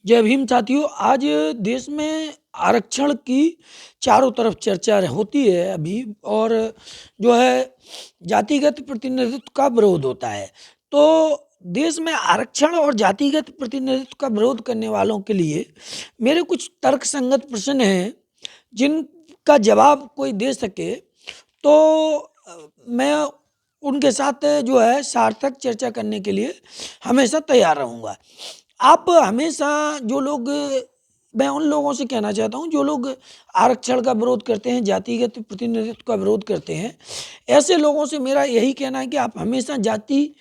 जय भीम साथियों। आज देश में आरक्षण की चारों तरफ चर्चा होती है अभी, और जो है जातिगत प्रतिनिधित्व का विरोध होता है। तो देश में आरक्षण और जातिगत प्रतिनिधित्व का विरोध करने वालों के लिए मेरे कुछ तर्कसंगत प्रश्न हैं जिनका जवाब कोई दे सके तो मैं उनके साथ जो है सार्थक चर्चा करने के लिए हमेशा तैयार रहूँगा। आप हमेशा जो लोग मैं उन लोगों से कहना चाहता हूँ जो लोग आरक्षण का विरोध करते हैं, जातिगत प्रतिनिधित्व का विरोध करते हैं, ऐसे लोगों से मेरा यही कहना है कि आप हमेशा जाति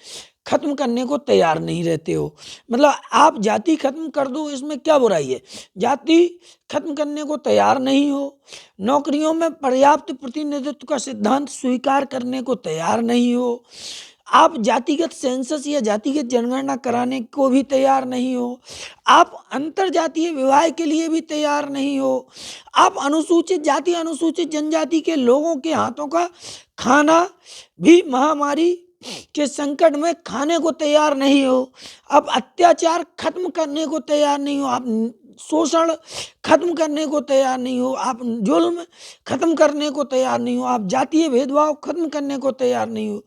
खत्म करने को तैयार नहीं रहते हो। मतलब आप जाति खत्म कर दो, इसमें क्या बुराई है? जाति खत्म करने को तैयार नहीं हो, नौकरियों में पर्याप्त प्रतिनिधित्व का सिद्धांत स्वीकार करने को तैयार नहीं हो, आप जातिगत सेंसस या जातिगत जनगणना कराने को भी तैयार नहीं हो, आप अंतरजातीय विवाह के लिए भी तैयार नहीं हो, आप अनुसूचित जाति अनुसूचित जनजाति के लोगों के हाथों का खाना भी महामारी के संकट में खाने को तैयार नहीं हो, आप अत्याचार खत्म करने को तैयार नहीं हो, आप शोषण खत्म करने को तैयार नहीं हो, आप जुल्म खत्म करने को तैयार नहीं हो, आप जातीय भेदभाव खत्म करने को तैयार नहीं हो,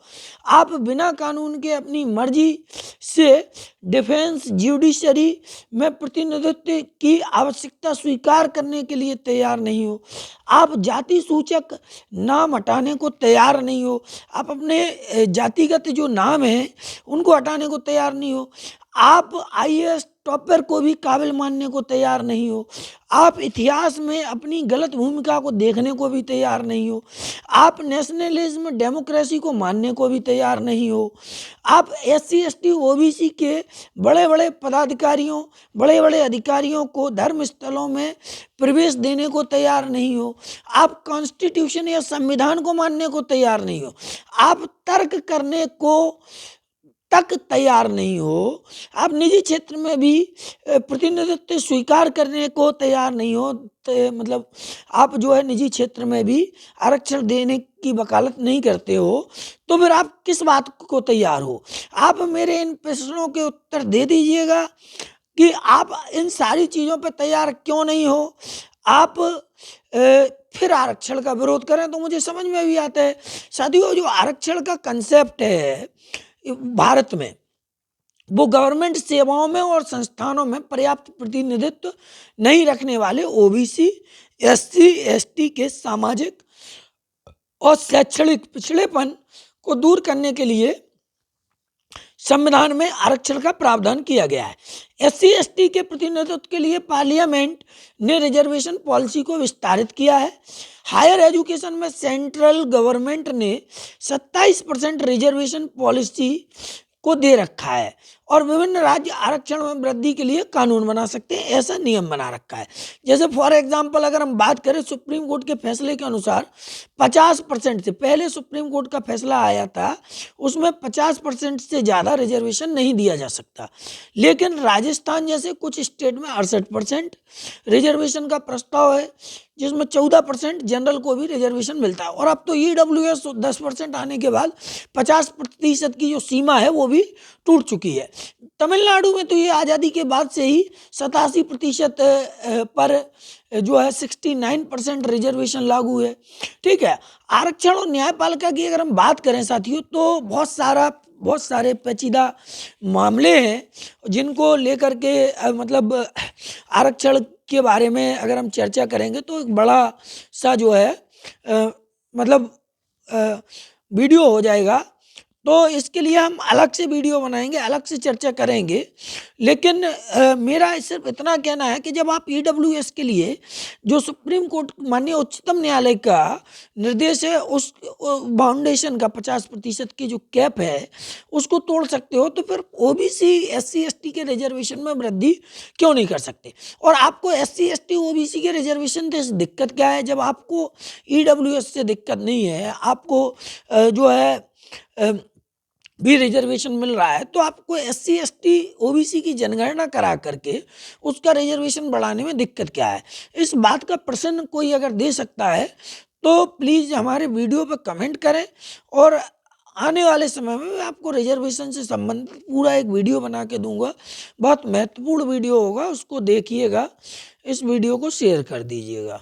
आप बिना कानून के अपनी मर्जी से डिफेंस जुडिशरी में प्रतिनिधित्व की आवश्यकता स्वीकार करने के लिए तैयार नहीं हो, आप जाति सूचक नाम हटाने को तैयार नहीं हो, आप अपने जातिगत जो नाम है उनको हटाने को तैयार नहीं हो, आप आईएएस टॉपर को भी काबिल मानने को तैयार नहीं हो, आप इतिहास में अपनी गलत भूमिका को देखने को भी तैयार नहीं हो, आप नेशनलिज्म डेमोक्रेसी को मानने को भी तैयार नहीं हो, आप एससी एसटी ओबीसी के बड़े बड़े पदाधिकारियों बड़े बड़े अधिकारियों को धर्म स्थलों में प्रवेश देने को तैयार नहीं हो, आप कॉन्स्टिट्यूशन या संविधान को मानने को तैयार नहीं हो, आप तर्क करने को तक तैयार नहीं हो, आप निजी क्षेत्र में भी प्रतिनिधित्व स्वीकार करने को तैयार नहीं हो, मतलब आप जो है निजी क्षेत्र में भी आरक्षण देने की वकालत नहीं करते हो, तो फिर आप किस बात को तैयार हो? आप मेरे इन प्रश्नों के उत्तर दे दीजिएगा कि आप इन सारी चीज़ों पर तैयार क्यों नहीं हो। आप फिर आरक्षण का विरोध करें तो मुझे समझ में भी आता है। साथियों, जो आरक्षण का कंसेप्ट है भारत में, वो गवर्नमेंट सेवाओं में और संस्थानों में पर्याप्त प्रतिनिधित्व नहीं रखने वाले ओबीसी एससी एसटी के सामाजिक और शैक्षणिक पिछड़ेपन को दूर करने के लिए संविधान में आरक्षण का प्रावधान किया गया है। एससी एसटी के प्रतिनिधित्व के लिए पार्लियामेंट ने रिजर्वेशन पॉलिसी को विस्तारित किया है। हायर एजुकेशन में सेंट्रल गवर्नमेंट ने 27% रिजर्वेशन पॉलिसी को दे रखा है और विभिन्न राज्य आरक्षण में वृद्धि के लिए कानून बना सकते हैं, ऐसा नियम बना रखा है। जैसे फॉर एग्जांपल अगर हम बात करें सुप्रीम कोर्ट के फैसले के अनुसार 50% से पहले सुप्रीम कोर्ट का फैसला आया था, उसमें 50% से ज़्यादा रिजर्वेशन नहीं दिया जा सकता, लेकिन राजस्थान जैसे कुछ स्टेट में 68% रिजर्वेशन का प्रस्ताव है, जिसमें 14% जनरल को भी रिजर्वेशन मिलता है। और अब तो ईडब्ल्यूएस 10% आने के बाद 50% की जो सीमा है वो भी टूट चुकी है। तमिलनाडु में तो ये आज़ादी के बाद से ही 87% पर जो है 69% रिजर्वेशन लागू है। ठीक है। आरक्षण और न्यायपालिका की अगर हम बात करें साथियों, तो बहुत सारे पेचीदा मामले हैं जिनको लेकर के मतलब आरक्षण के बारे में अगर हम चर्चा करेंगे तो एक बड़ा सा जो है मतलब वीडियो हो जाएगा। तो इसके लिए हम अलग से वीडियो बनाएंगे, अलग से चर्चा करेंगे। लेकिन मेरा सिर्फ इतना कहना है कि जब आप ईडब्ल्यूएस के लिए जो सुप्रीम कोर्ट माननीय उच्चतम न्यायालय का निर्देश है, उस बाउंडेशन का 50% की जो कैप है उसको तोड़ सकते हो, तो फिर ओबीसी एससी एसटी के रिजर्वेशन में वृद्धि क्यों नहीं कर सकते? और आपको एससी एसटी ओबीसी के रिजर्वेशन से दिक्कत क्या है? जब आपको ईडब्ल्यूएस से दिक्कत नहीं है, आपको जो है भी रिजर्वेशन मिल रहा है, तो आपको एससी एसटी ओबीसी की जनगणना करा करके उसका रिजर्वेशन बढ़ाने में दिक्कत क्या है? इस बात का प्रश्न कोई अगर दे सकता है तो प्लीज़ हमारे वीडियो पर कमेंट करें और आने वाले समय में मैं आपको रिजर्वेशन से संबंधित पूरा एक वीडियो बना के दूंगा। बहुत महत्वपूर्ण वीडियो होगा, उसको देखिएगा। इस वीडियो को शेयर कर दीजिएगा।